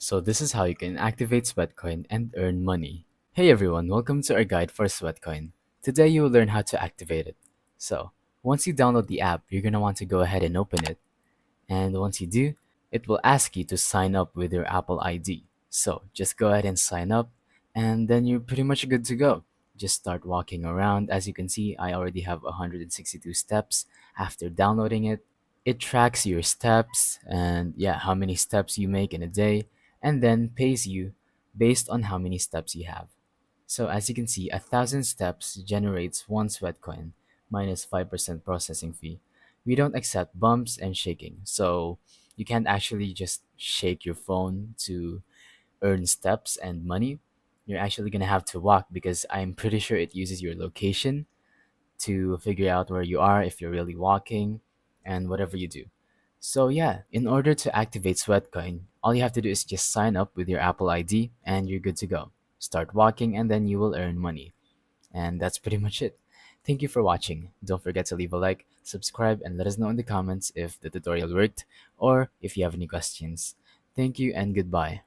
So this is how you can activate Sweatcoin and earn money. Hey everyone, welcome to our guide for Sweatcoin. Today you will learn how to activate it. So once you download the app, you're going to want to go ahead and open it. And once you do, it will ask you to sign up with your Apple ID. So just go ahead and sign up and then you're pretty much good to go. Just start walking around. As you can see, I already have 162 steps after downloading it. It tracks your steps and yeah, how many steps you make in a day and then pays you based on how many steps you have. So as you can see, 1,000 steps generates one sweat coin minus 5% processing fee. We don't accept bumps and shaking. So you can't actually just shake your phone to earn steps and money. You're actually gonna have to walk because I'm pretty sure it uses your location to figure out where you are if you're really walking and whatever you do. So yeah, in order to activate Sweatcoin, all you have to do is just sign up with your Apple ID and you're good to go. Start walking and then you will earn money. And that's pretty much it. Thank you for watching. Don't forget to leave a like, subscribe, and let us know in the comments if the tutorial worked or if you have any questions. Thank you and goodbye.